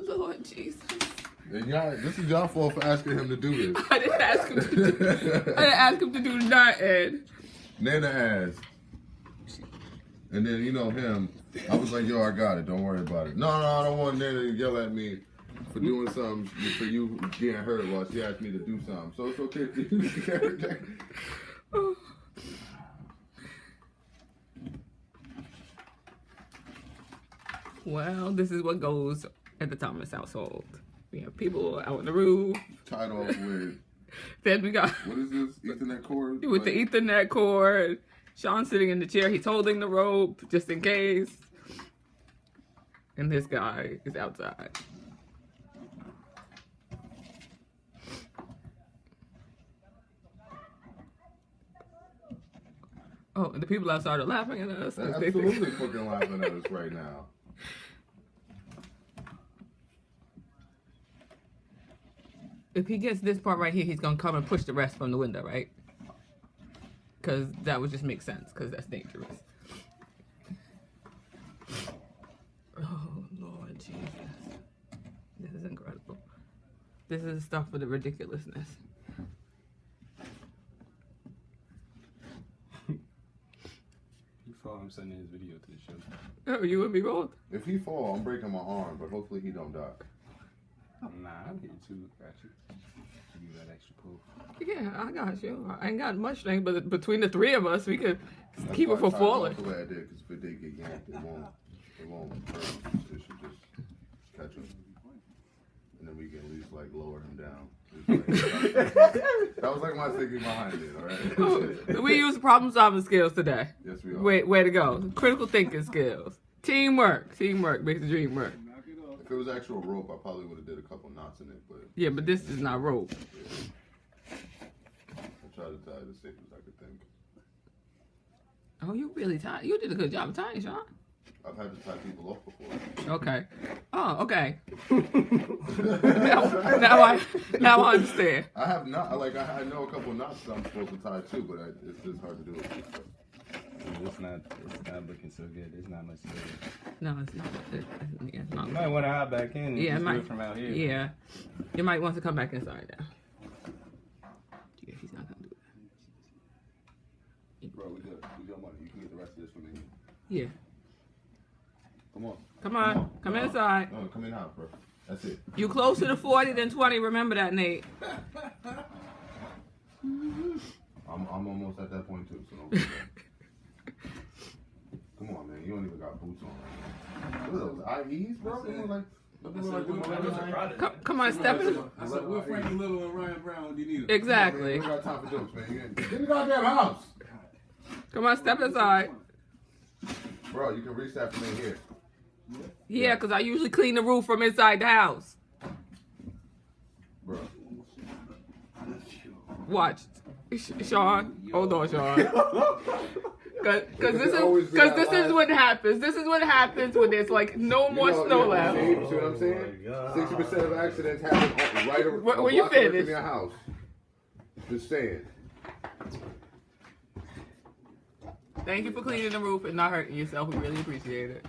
Lord Jesus. And y'all, this is y'all fault for asking him to do this. I didn't ask him to do. I didn't ask him to do nothing. Nana asked. And then, you know him, I was like, yo, I got it. Don't worry about it. No, I don't want Nana to yell at me for doing something, for you getting hurt while she asked me to do something. So it's okay for you to carry that. Well, this is what goes at the Thomas household. We have people out on the roof. Tied off with... Then we got... What is this? Ethernet cord? With the Ethernet cord. Sean's sitting in the chair. He's holding the rope just in case. And this guy is outside. Oh, and the people outside are laughing at us. They're absolutely fucking laughing at us right now. If he gets this part right here, he's going to come and push the rest from the window, right? Because that would just make sense, because that's dangerous. Oh, Lord Jesus. This is incredible. This is stuff for the ridiculousness. You saw him sending his video to the show. Oh, you and me both? If he fall, I'm breaking my arm, but hopefully he don't die. Nah, I'm here too. Got you. Give you that extra pull. Yeah, I got you. I ain't got much strength, but between the three of us, we could That's keep it from falling. That's the way I did, because if it did get yanked, it won't hurt. It should just catch him. And then we can at least, like, lower him down. That was like my thinking behind it, alright? We use problem-solving skills today. Yes, we are. Way to go. Critical thinking skills. Teamwork. Teamwork makes the dream work. If it was actual rope, I probably would have did a couple knots in it, but... Yeah, but this is not rope. Yeah. I tried to tie it as safe as I could think. Oh, you really tied. You did a good job of tying, Sean. I've had to tie people off before. Okay. Oh, okay. now I understand. I have not, I know a couple knots that I'm supposed to tie too, but it's just hard to do it. It's not looking so good. There's not much to do. No, it's not. It's not. You might want to hop back in. Yeah, Just do might. it from out here. Yeah, you might want to come back inside now. Yeah, he's not gonna do that. Bro, we good money. You can get the rest of this from me. Yeah. Come on. Come inside. No, come in house, bro. That's it. You closer to 40 than 20. Remember that, Nate. I'm almost at that point too, so don't forget. Come on, man. You don't even got boots on. What are those IEs, bro? Come on, step in. I said, Will Frankie Little and Ryan Brown when you need it. Exactly. We got time for jokes, man. Get in the goddamn house. Come on, step inside. Bro, you can reach that from in here. Yeah, because I usually clean the roof from inside the house. Bro. Watch. Sean. Hold on, Sean. Because this is what happens. This is what happens when there's like no more snow left. See what I'm saying? 60% of accidents happen right when you finish in your house. Just saying. Thank you for cleaning the roof and not hurting yourself. We really appreciate it.